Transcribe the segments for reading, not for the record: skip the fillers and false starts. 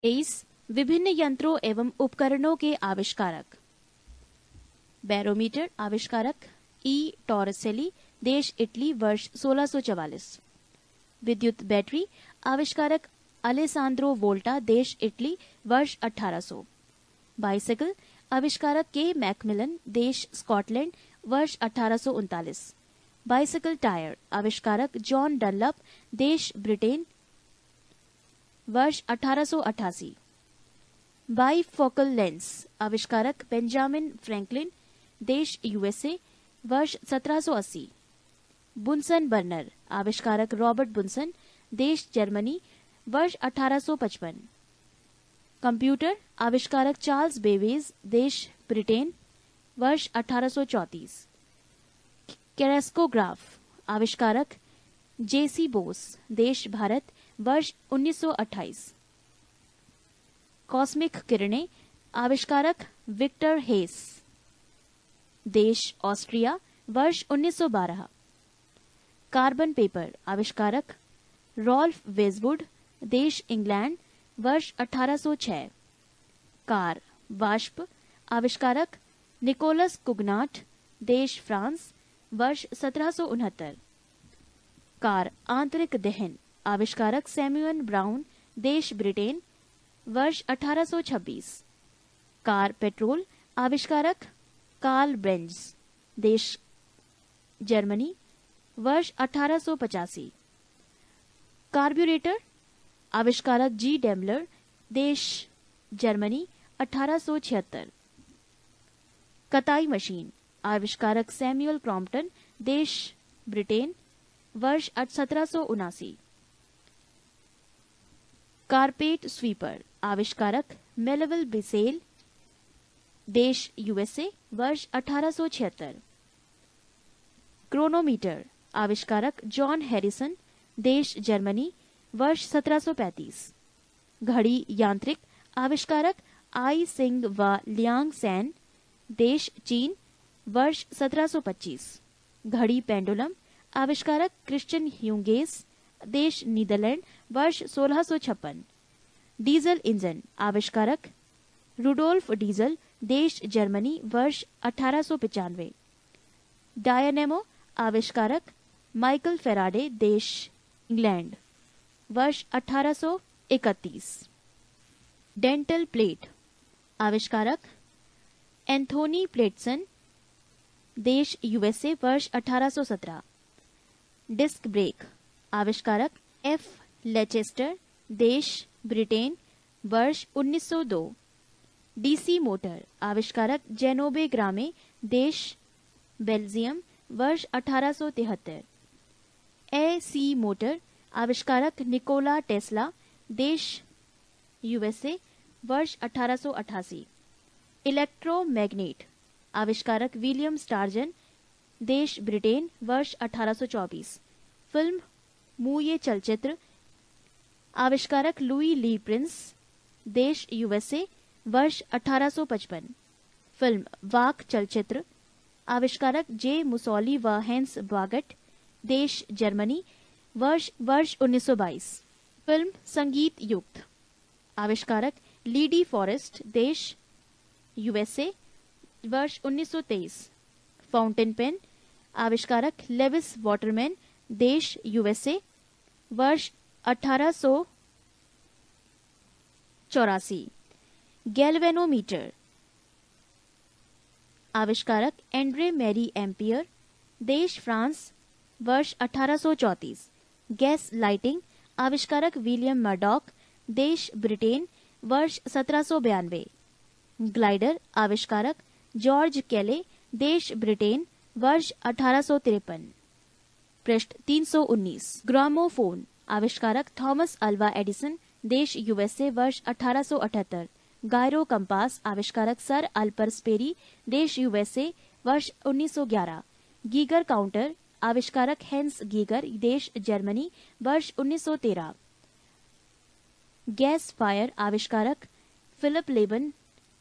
23 विभिन्न यंत्रों एवं उपकरणों के आविष्कारक। बैरोमीटर आविष्कारक ई टॉरसेली, देश इटली, वर्ष 1644। विद्युत बैटरी आविष्कारक अलेसांद्रो वोल्टा, देश इटली, वर्ष 1800। बाइसिकल आविष्कारक के मैकमिलन, देश स्कॉटलैंड, वर्ष 1839। बाइसिकल टायर आविष्कारक जॉन डनलप, देश ब्रिटेन, वर्ष 1888। बाइफोकल लेंस आविष्कारक बेंजामिन फ्रैंकलिन, देश यूएसए, वर्ष 1780। बुनसन बर्नर आविष्कारक रॉबर्ट बुनसन, देश जर्मनी, वर्ष 1855। कंप्यूटर आविष्कारक चार्ल्स बेबेज, देश ब्रिटेन, वर्ष 1834। कैरेस्कोग्राफ आविष्कारक जेसी बोस, देश भारत, वर्ष 1928। कॉस्मिक किरणें आविष्कारक विक्टर हेस, देश ऑस्ट्रिया, वर्ष 1912। कार्बन पेपर आविष्कारक रॉल्फ वेजवुड, देश इंग्लैंड, वर्ष 1806। कार वाष्प आविष्कारक निकोलस कुगनाट, देश फ्रांस, वर्ष 1769। कार आंतरिक दहन आविष्कारक सैमुअल ब्राउन, देश ब्रिटेन, वर्ष 1826। कार पेट्रोल आविष्कारक कार्ल बेंज, देश जर्मनी, वर्ष 1885। कार्ब्यूरेटर आविष्कारक जी डेमलर, देश जर्मनी, 1876। कताई मशीन आविष्कारक सैमुअल क्रॉम्पटन, देश ब्रिटेन, वर्ष 1779। कारपेट स्वीपर आविष्कारक मेलविल बिसेल, देश यूएसए, वर्ष 1876। क्रोनोमीटर आविष्कारक जॉन हैरिसन, देश जर्मनी, वर्ष 1735। घड़ी यांत्रिक आविष्कारक आई सिंग व लियांग सैन, देश चीन, वर्ष 1725। घड़ी पेंडुलम आविष्कारक क्रिश्चियन ह्यूगेस, देश नीदरलैंड, वर्ष 1656। डीजल इंजन आविष्कारक रुडोल्फ डीजल, देश जर्मनी, वर्ष 1895। डायनेमो आविष्कारक माइकल फेराडे, देश इंग्लैंड, वर्ष 1831। डेंटल प्लेट आविष्कारक एंथोनी प्लेटसन, देश यूएसए, वर्ष 1817। डिस्क ब्रेक आविष्कारक एफ लेचेस्टर, देश ब्रिटेन, वर्ष 1902। डीसी मोटर आविष्कारक जेनोबे ग्रामे, देश बेल्जियम, वर्ष 1873। एसी मोटर आविष्कारक निकोला टेस्ला, देश यूएसए, वर्ष 1888। इलेक्ट्रोमैग्नेट आविष्कारक विलियम स्टार्जन, देश ब्रिटेन, वर्ष 1824। फिल्म मूये चलचित्र आविष्कारक लुई ली प्रिंस, देश यूएसए, वर्ष 1855। फिल्म वाक चलचित्र आविष्कारक जे मुसोली व हेंस बागट, देश जर्मनी, वर्ष 1922। फिल्म संगीत युक्त आविष्कारक लीडी फॉरेस्ट, देश यूएसए, वर्ष 1923। फाउंटेन पेन आविष्कारक लेविस वाटरमैन, देश यूएसए, वर्ष 1884। गैल्वेनोमीटर आविष्कारक एंड्रे मैरी एम्पियर, देश फ्रांस, वर्ष 1834। गैस लाइटिंग आविष्कारक विलियम मर्डॉक, देश ब्रिटेन, वर्ष 1792। ग्लाइडर आविष्कारक जॉर्ज केले, देश ब्रिटेन, वर्ष 1853। पृष्ठ 319। ग्रामोफोन आविष्कारक थॉमस अल्वा एडिसन, देश यूएसए, वर्ष 1878। गायरो कंपास आविष्कारक सर अल्पर स्पेरी, देश यूएसए, वर्ष 1911। गीगर काउंटर आविष्कारक हेंस गीगर, देश जर्मनी, वर्ष 1913। गैस फायर आविष्कारक फिलिप लेबन,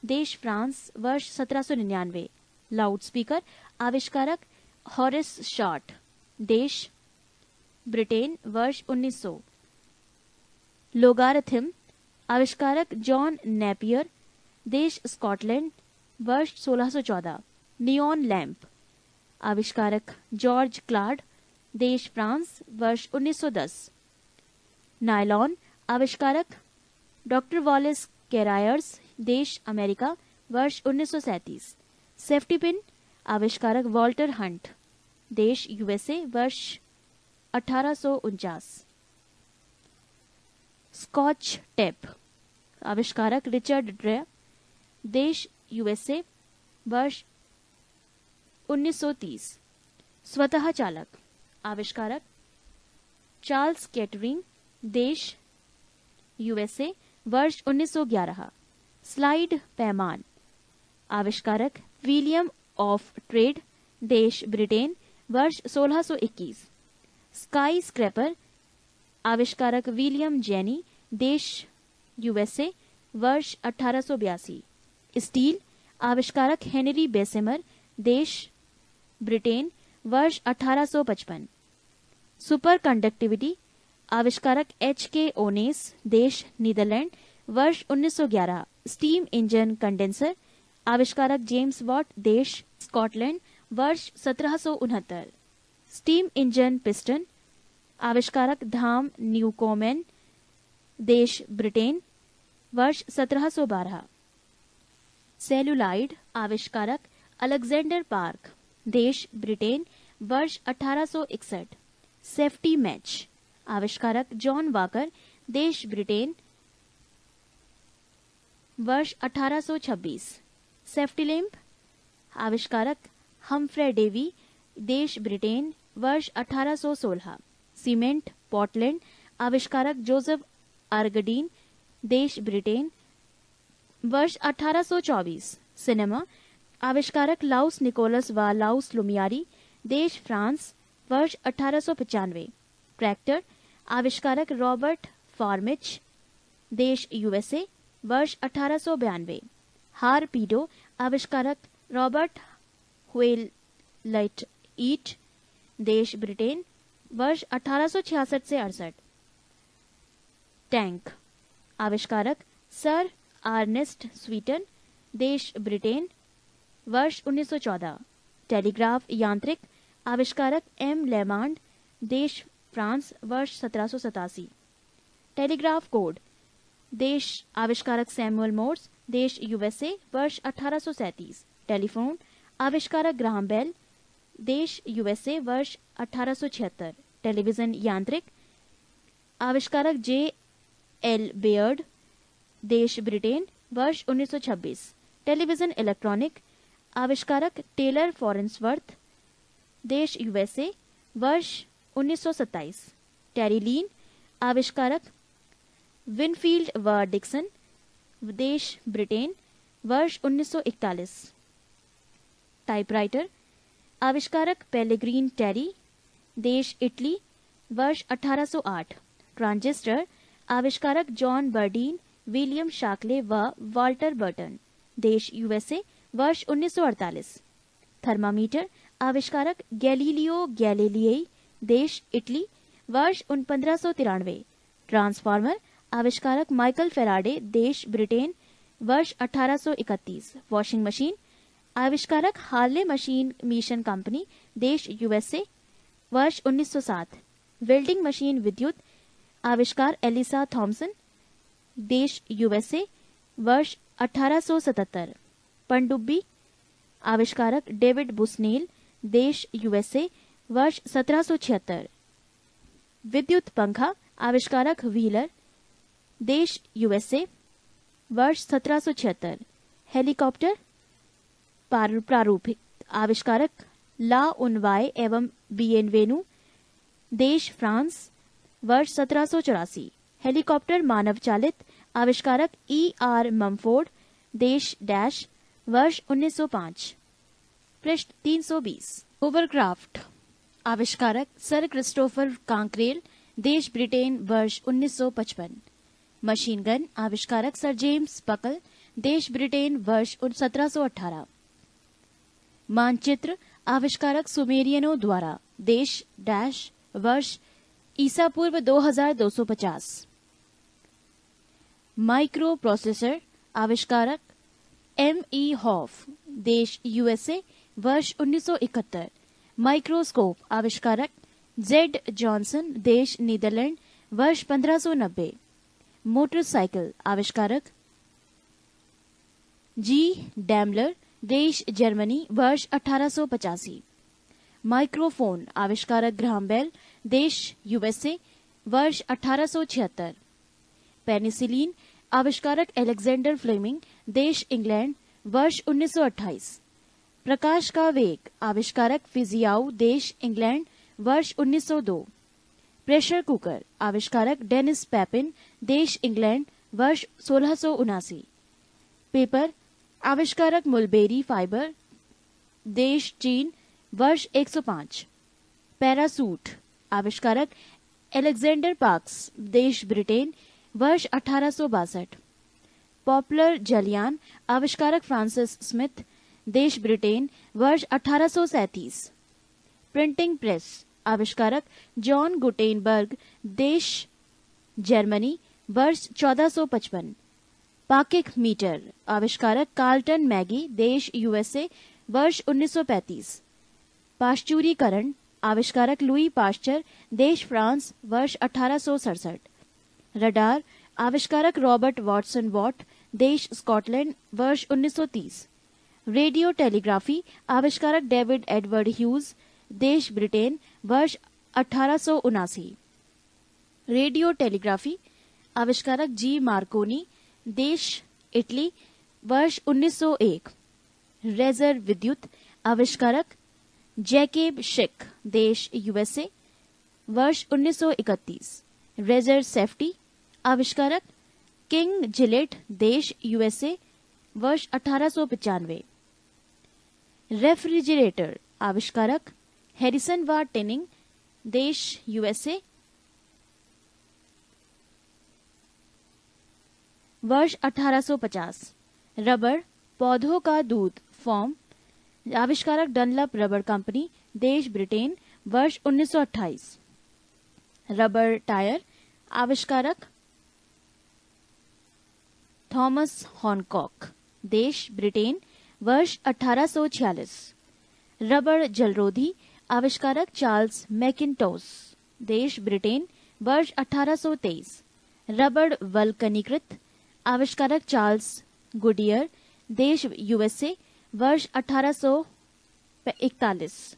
देश फ्रांस, वर्ष 1799। लाउडस्पीकर आविष्कारक हॉरिस शॉर्ट, देश ब्रिटेन, वर्ष 1900। लोगारिथम आविष्कारक जॉन नेपियर, देश स्कॉटलैंड, वर्ष 1614। नियॉन लैंप, आविष्कारक जॉर्ज क्लाड, देश फ्रांस, वर्ष 1910। नायलॉन, आविष्कारक डॉक्टर वॉलेस कैरायर्स, देश अमेरिका, वर्ष 1937। सेफ्टी पिन, आविष्कारक वॉल्टर हंट, देश यूएसए, वर्ष 1849। स्कॉच टेप, आविष्कारक रिचर्ड ड्रे, देश यूएसए, वर्ष 1930। स्वतः चालक, आविष्कारक चार्ल्स केटरिंग, देश यूएसए, वर्ष 1911। स्लाइड पैमान, आविष्कारक विलियम ऑफ ट्रेड, देश ब्रिटेन, वर्ष 1621। स्काई स्क्रैपर, आविष्कारक विलियम जेनी, देश यूएसए, वर्ष 1882। स्टील, आविष्कारक हेनरी बेसेमर, देश ब्रिटेन, वर्ष 1855। सुपर कंडक्टिविटी, आविष्कारक एच.के. ओनेस, देश नीदरलैंड, वर्ष 1911। स्टीम इंजन कंडेंसर, आविष्कारक जेम्स वॉट, देश स्कॉटलैंड, वर्ष 1769। स्टीम इंजन पिस्टन, आविष्कारक धाम न्यूकोमेन, देश ब्रिटेन, वर्ष 1712। सेलुलाइड, आविष्कारक अलेक्जेंडर पार्क, देश ब्रिटेन, वर्ष 1861। सेफ्टी मैच, आविष्कारक जॉन वाकर, देश ब्रिटेन, वर्ष 1826। सेफ्टी लैंप, आविष्कारक हम्फ्रे डेवी, देश ब्रिटेन, वर्ष 1816। सीमेंट पोर्टलैंड, आविष्कारक जोसेफ आर्गडीन, देश ब्रिटेन, वर्ष 1824। सिनेमा, आविष्कारक लाउस निकोलस व लाउस लुमियारी, देश फ्रांस, वर्ष 1895। ट्रैक्टर, आविष्कारक रॉबर्ट फॉर्मिच, देश यूएसए, वर्ष 1892। हारपीडो, आविष्कारक रॉबर्ट व्हेलट ईट, देश ब्रिटेन, वर्ष 1866 से 68। टैंक, आविष्कारक सर आर्नेस्ट स्वीटन, देश ब्रिटेन, वर्ष 1914। टेलीग्राफ यांत्रिक, आविष्कारक एम लेमांड, देश फ्रांस, वर्ष 1787। टेलीग्राफ कोड, देश आविष्कारक सैमुअल मोर्स, देश यूएसए, वर्ष 1837। टेलीफोन, आविष्कारक ग्राहम बेल, देश यूएसए, वर्ष 1876। टेलीविजन यांत्रिक, आविष्कारक जे एल बेयर्ड, देश ब्रिटेन, वर्ष 1926। टेलीविजन इलेक्ट्रॉनिक, आविष्कारक टेलर फॉरेंसवर्थ, देश यूएसए, वर्ष 1927। टेरीलीन, आविष्कारक विनफील्ड व डिक्सन, देश ब्रिटेन, वर्ष 1941। टाइपराइटर, आविष्कारक पेलेग्रीन टेरी, देश इटली, वर्ष 1808। ट्रांजिस्टर, आविष्कारक जॉन बर्डीन, विलियम शाकले व वाल्टर बर्टन, देश यूएसए, वर्ष 1948। थर्मामीटर, आविष्कारक गैलीलियो गैलीलियई, देश इटली, वर्ष 1593। ट्रांसफार्मर, आविष्कारक माइकल फेराडे, देश ब्रिटेन, वर्ष 1831। वॉशिंग मशीन, आविष्कारक हार्ले मशीन मिशन कंपनी, देश यूएसए, वर्ष 1907। वेल्डिंग मशीन विद्युत, आविष्कार एलिसा थॉमसन, देश यूएसए, वर्ष 1877। पनडुब्बी, आविष्कारक डेविड बुसनेल, देश यूएसए, वर्ष 1776। विद्युत पंखा, आविष्कारक व्हीलर, देश यूएसए, वर्ष 1776। हेलीकॉप्टर प्रारूप, आविष्कारक ला उनवाय एवं बिएनवेनु, देश फ्रांस, वर्ष 1784। हेलीकॉप्टर मानव चालित, आविष्कारक E.R. ममफोर्ड, देश डैश, वर्ष 1905। पृष्ठ 320। होवरक्राफ्ट, आविष्कारक सर क्रिस्टोफर कांक्रेल, देश ब्रिटेन, वर्ष 1955। मशीन गन, आविष्कारक सर जेम्स बकल, देश ब्रिटेन, वर्ष 1718। मानचित्र, आविष्कारक सुमेरियनों द्वारा, देश डैश, वर्ष ईसा पूर्व 2250। माइक्रो प्रोसेसर आविष्कारक M.E. हॉफ, देश यूएसए, वर्ष 1971। माइक्रोस्कोप आविष्कारक Z. जॉनसन, देश नीदरलैंड, वर्ष 1590। मोटरसाइकिल आविष्कारक G. डैमलर, देश जर्मनी, वर्ष 1885। माइक्रोफोन आविष्कारक ग्राहम बेल, देश यूएसए, वर्ष 1876। पेनिसिलिन आविष्कारक अलेक्जेंडर फ्लेमिंग, देश इंग्लैंड, वर्ष 1928। प्रकाश का वेग आविष्कारक फिजियाउ, देश इंग्लैंड, वर्ष 1902। प्रेशर कुकर आविष्कारक डेनिस पैपिन, देश इंग्लैंड, वर्ष 1679। पेपर आविष्कारक मुलबेरी फाइबर, देश चीन, वर्ष 105। पैरासूट आविष्कारक अलेक्जेंडर पार्क्स, देश ब्रिटेन, वर्ष 1862। पॉपुलर जलयान आविष्कारक फ्रांसिस स्मिथ, देश ब्रिटेन, वर्ष 1837। प्रिंटिंग प्रेस आविष्कारक जॉन गुटेनबर्ग, देश जर्मनी, वर्ष 1455। पाकिक मीटर आविष्कारक कार्लटन मैगी, देश यूएसए, वर्ष 1935। पाश्चुरीकरण आविष्कारक लुई पाश्चर, देश फ्रांस, वर्ष 1867। रडार आविष्कारक रॉबर्ट वॉटसन वॉट, देश स्कॉटलैंड, वर्ष 1930। रेडियो टेलीग्राफी आविष्कारक डेविड एडवर्ड ह्यूज, देश ब्रिटेन, वर्ष 1879। रेडियो टेलीग्राफी आविष्कारक जी मार्कोनी, देश इटली, वर्ष 1901। रेजर विद्युत आविष्कारक जैकेब शिक, देश यूएसए, वर्ष 1931। रेजर सेफ्टी आविष्कारक किंग जिलेट, देश यूएसए, वर्ष 1895। रेफ्रिजरेटर आविष्कारक हैरिसन व टिनिंग, देश यूएसए, वर्ष 1850। रबर पौधों का दूध फॉर्म आविष्कारक डनलप रबर कंपनी, देश ब्रिटेन, वर्ष 1928। रबर टायर आविष्कारक थॉमस हॉनकॉक, देश ब्रिटेन, वर्ष 1846। रबर जलरोधी आविष्कारक चार्ल्स मैकिन्टोश, देश ब्रिटेन, वर्ष 1823। रबर वल्कनीकृत आविष्कारक चार्ल्स गुडियर, देश यूएसए, वर्ष 1841।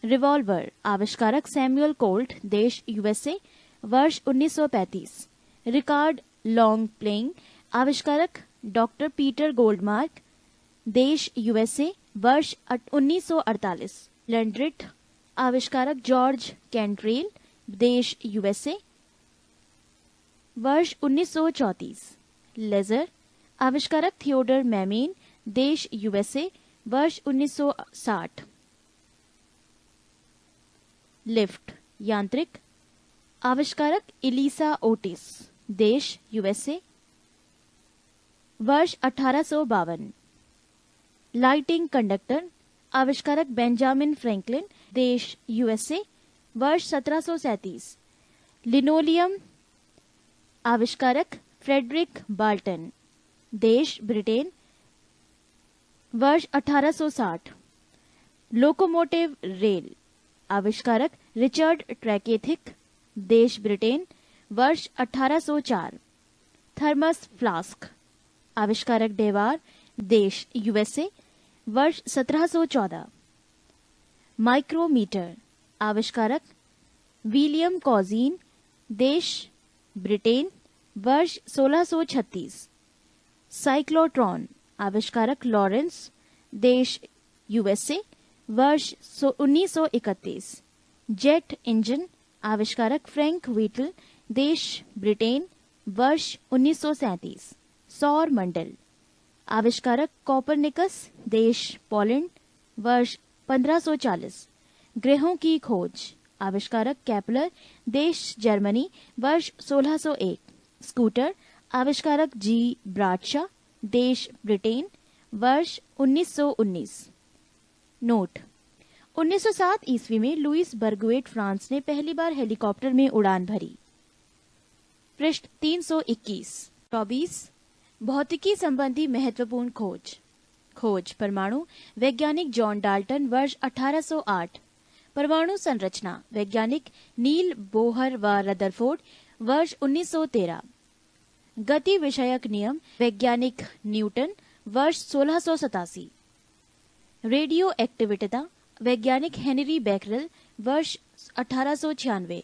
रिवॉल्वर आविष्कारक सैमुअल कोल्ट, देश यूएसए, वर्ष 1935। रिकार्ड लॉन्ग प्लेइंग आविष्कारक डॉक्टर पीटर गोल्डमार्क, देश यूएसए, वर्ष 1948। लैंड्रिट आविष्कारक जॉर्ज कैंट्रेल, देश यूएसए, वर्ष 1934। लेजर आविष्कारक थियोडर मैमेन, देश यूएसए, वर्ष 1960। लिफ्ट यांत्रिक आविष्कारक इलिसा ओटिस, देश यूएसए, वर्ष 1852। लाइटिंग कंडक्टर आविष्कारक बेंजामिन फ्रैंकलिन, देश यूएसए, वर्ष 1737। लिनोलियम आविष्कारक फ्रेडरिक बाल्टन, देश ब्रिटेन, वर्ष 1860। लोकोमोटिव रेल आविष्कारक रिचर्ड ट्रैकेथिक, देश ब्रिटेन, वर्ष 1804। थर्मस फ्लास्क आविष्कारक डेवार, देश यूएसए, वर्ष 1714। माइक्रोमीटर आविष्कारक विलियम कॉजीन, देश ब्रिटेन, वर्ष 1636। साइक्लोट्रॉन आविष्कारक लॉरेंस, देश यूएसए, वर्ष 1931। जेट इंजन आविष्कारक फ्रैंक व्हीटल, देश ब्रिटेन, वर्ष 1937। सौर मंडल आविष्कारक कॉपरनिकस, देश पोलैंड, वर्ष 1540। ग्रहों की खोज आविष्कारक केपलर, देश जर्मनी, वर्ष 1601। स्कूटर आविष्कारक जी ब्राडशा, देश ब्रिटेन, वर्ष 1919। नोट 1907 ईस्वी में लुइस बर्गुएट फ्रांस ने पहली बार हेलीकॉप्टर में उड़ान भरी। पृष्ठ 321। 24 भौतिकी संबंधी महत्वपूर्ण खोज परमाणु वैज्ञानिक जॉन डाल्टन वर्ष 1808। परमाणु संरचना वैज्ञानिक नील बोहर व रदरफोर्ड वर्ष 1913। गति विषयक नियम वैज्ञानिक न्यूटन वर्ष 1687। रेडियो एक्टिविटीता वैज्ञानिक हेनरी बैकरल वर्ष 1896।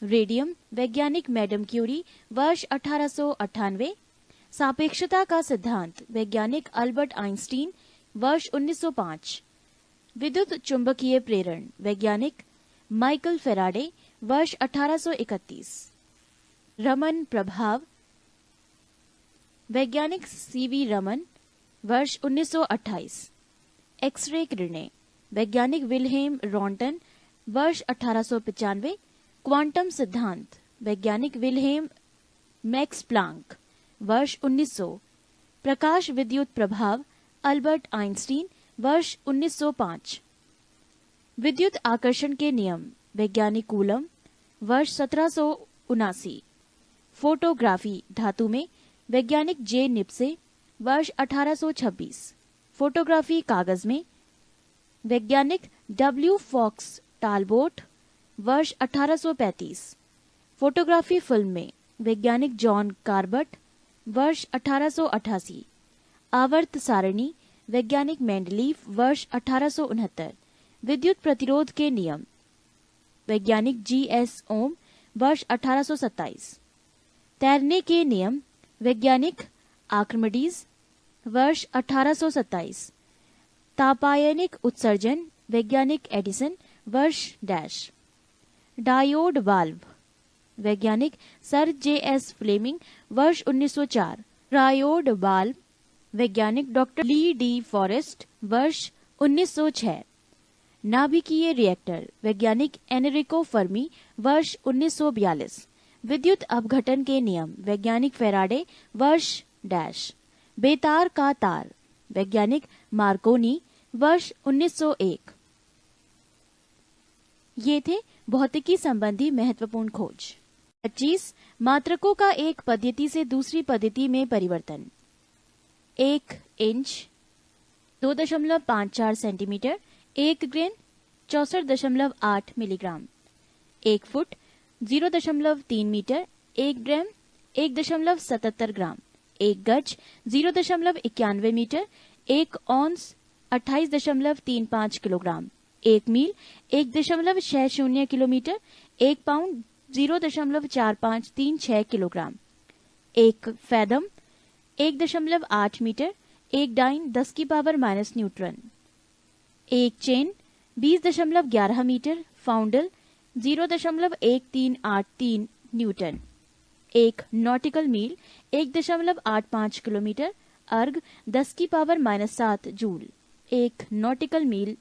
रेडियम वैज्ञानिक मैडम क्यूरी वर्ष 1898। सापेक्षता का सिद्धांत वैज्ञानिक अल्बर्ट आइंस्टीन वर्ष 1905। विद्युत चुंबकीय प्रेरण वैज्ञानिक माइकल फेराडे वर्ष 1831। रमन प्रभाव वैज्ञानिक सीवी रमन वर्ष 1928। एक्सरे किरणें वैज्ञानिक विल्हेम रॉन्टन वर्ष 1895। क्वांटम सिद्धांत वैज्ञानिक विल्हेम मैक्स प्लांक वर्ष 1900। प्रकाश विद्युत प्रभाव अल्बर्ट आइंस्टीन वर्ष 1905। विद्युत आकर्षण के नियम वैज्ञानिक कूलम वर्ष 1779। फोटोग्राफी धातु में वैज्ञानिक जे निप्से वर्ष 1826। फोटोग्राफी कागज में वैज्ञानिक डब्ल्यू फॉक्स टालबोट वर्ष 1835। फोटोग्राफी फिल्म में वैज्ञानिक जॉन कार्बट वर्ष 1888। आवर्त सारणी वैज्ञानिक मेंडलीफ वर्ष 1869। विद्युत प्रतिरोध के नियम वैज्ञानिक जी.एस. ओम वर्ष 1827। तैरने के नियम वैज्ञानिक आर्किमिडीज वर्ष 1827। तापायनिक उत्सर्जन वैज्ञानिक एडिसन वर्ष डैश। डायोड वाल्व वैज्ञानिक सर जे.एस. फ्लेमिंग वर्ष 1904। ट्रायोड वाल्व वैज्ञानिक डॉक्टर ली डी फॉरेस्ट वर्ष 1906। नाभिकीय रिएक्टर वैज्ञानिक एनरिको फर्मी वर्ष 1942। विद्युत अपघटन के नियम वैज्ञानिक फेराडे वर्ष डैश। बेतार का तार वैज्ञानिक मार्कोनी वर्ष 1901। ये थे भौतिकी संबंधी महत्वपूर्ण खोज। 25 मात्रकों का एक पद्धति से दूसरी पद्धति में परिवर्तन। 1 inch 2.54 centimetre 1 grain 64.8 milligram. 1 foot 0.3 metre 1 gram 1.77 gram. 1 गज 0.91 metre 1 ounce 28.35 kilogram. 1 mile 1.60 kilometre 1 pound 0.4536 kilogram. 1 fathom 1.8 metre 1 dyne 10 की power minus newton. 1 chain 20.11 metre poundal 0.1383 newton. 1 nautical mile 1.85 kilometre erg 10 की power minus 7 joule. 1 nautical mile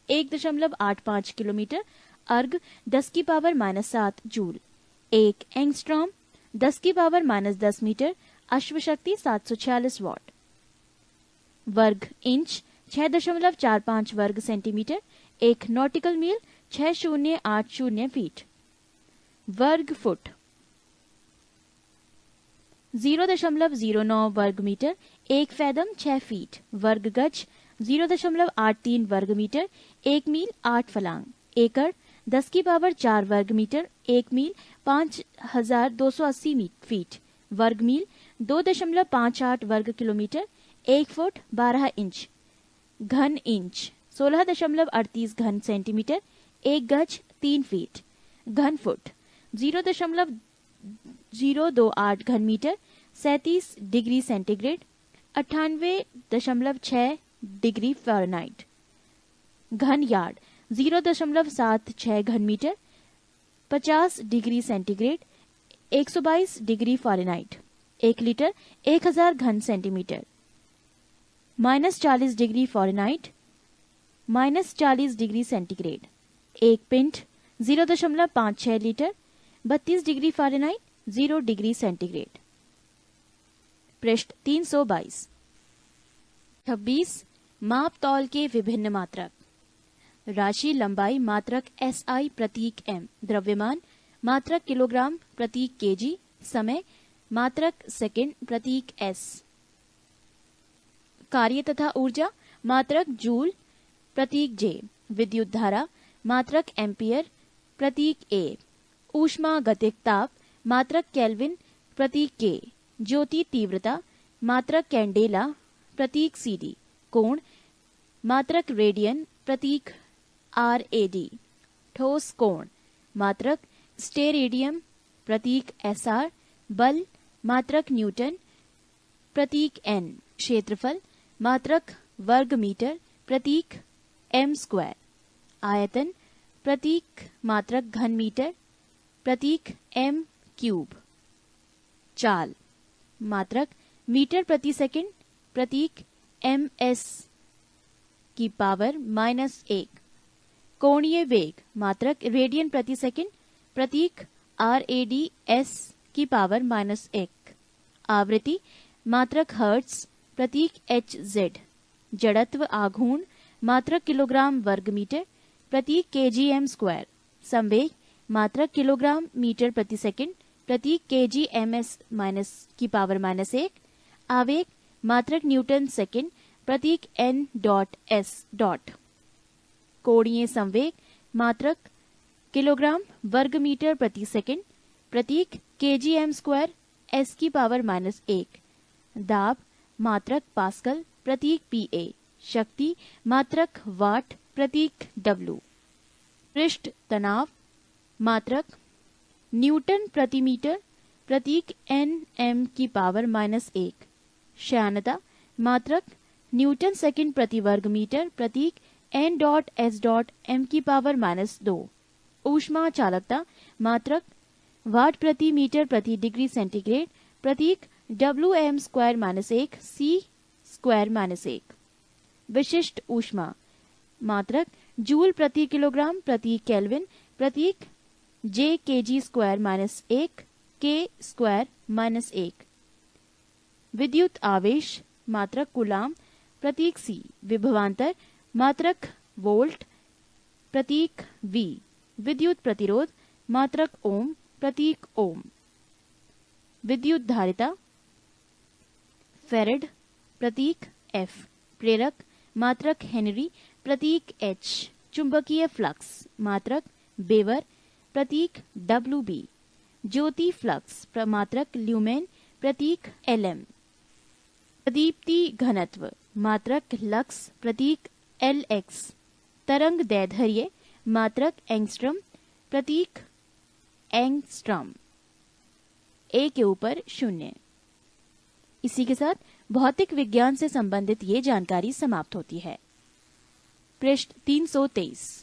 1.85 kilometre erg 10 की power minus 7 joule. 1 angstrom 10 की power minus 10 metre अश्वशक्ति 746 what. वर्ग inch 6.45 वर्ग centimetre 1 nautical मील 6080 feet. वर्ग foot 0.09 वर्ग metre 1 fathom 6 feet. वर्ग गज 0.83 वर्ग मीटर 1 मील 8 फलांग। एकड़ 10 की पावर 4 वर्ग मीटर 1 मील 5280 फीट। वर्ग मील 2.58 वर्ग किलोमीटर 1 फुट 12 इंच। घन इंच 16.38 घन सेंटीमीटर 1 गज 3 फीट। घन फुट 0.028 घन metre 37 degree centigrade 98.6 degree Fahrenheit. घन यार्ड 0.76 घन metre 50 degree centigrade 122 degree Fahrenheit. 1 litre 1000 घन centimetre. -40 degree Fahrenheit -40 degree centigrade. 1 pint 0.56 litre 32 degree Fahrenheit 0 degree centigrade. पृष्ठ 322। 26 माप तौल के विभिन्न मात्रक। राशि लंबाई मात्रक SI प्रतीक M। द्रव्यमान मात्रक किलोग्राम प्रतीक kg। समय मात्रक सेकंड प्रतीक S। कार्य तथा ऊर्जा मात्रक जूल प्रतीक J। विद्युत धारा मात्रक एम्पियर प्रतीक A। ऊष्मा गतिक ताप मात्रक केल्विन प्रतीक K। ज्योति तीव्रता मात्रक कैंडेला प्रतीक CD। कोण मात्रक रेडियन प्रतीक RAD। ठोस कोण मात्रक स्टेरेडियम प्रतीक SR। बल मात्रक न्यूटन प्रतीक N। क्षेत्रफल मात्रक वर्ग मीटर प्रतीक m²। आयतन प्रतीक मात्रक घन मीटर प्रतीक m³। चाल मात्रक मीटर प्रति सेकंड प्रतीक ms⁻⁻1। कोणीय वेग मात्रक रेडियन प्रति सेकंड प्रतीक RADS⁻⁻1। आवृत्ति मात्रक हर्ट्ज प्रतीक HZ। जड़त्व आघूर्ण मात्रक किलोग्राम वर्ग मीटर प्रतीक kgm²। संवेग मात्रक किलोग्राम मीटर प्रति सेकंड प्रतीक kgms⁻⁻1। आवेग मात्रक न्यूटन सेकंड प्रतीक n.s। कोणीय संवेग मात्रक किलोग्राम वर्ग मीटर प्रति सेकंड प्रतीक kgm² s⁻⁻1। दाब मात्रक पास्कल प्रतीक Pa। शक्ति मात्रक वाट प्रतीक W। पृष्ठ तनाव मात्रक न्यूटन प्रति मीटर प्रतीक Nm⁻⁻1। श्यानता मात्रक न्यूटन सेकंड प्रति वर्ग मीटर प्रतीक n.s⁻m⁻²। ऊष्मा चालकता मात्रक वाट प्रति मीटर प्रति डिग्री सेंटीग्रेड प्रतीक Wm²-1 c²-1। विशिष्ट ऊष्मा मात्रक जूल प्रति किलोग्राम प्रति केल्विन प्रतीक J kg²-1 k²-1। विद्युत आवेश मात्रक कूलाम प्रतीक C। विभवांतर मात्रक वोल्ट प्रतीक V। विद्युत प्रतिरोध मात्रक ओम प्रतीक ओम। विद्युत धारिता फेरेड प्रतीक F। प्रेरक मात्रक हेनरी प्रतीक H। चुंबकीय फ्लक्स मात्रक बेवर प्रतीक WB। ज्योति फ्लक्स मात्रक ल्यूमेन प्रतीक LM। प्रदीप्ति घनत्व मात्रक लक्स प्रतीक LX। तरंग दैर्ध्य मात्रक एंगस्ट्रम प्रतीक एंगस्ट्रम। A के ऊपर 0। इसी के साथ भौतिक विज्ञान से संबंधित ये जानकारी समाप्त होती है। पृष्ठ 323।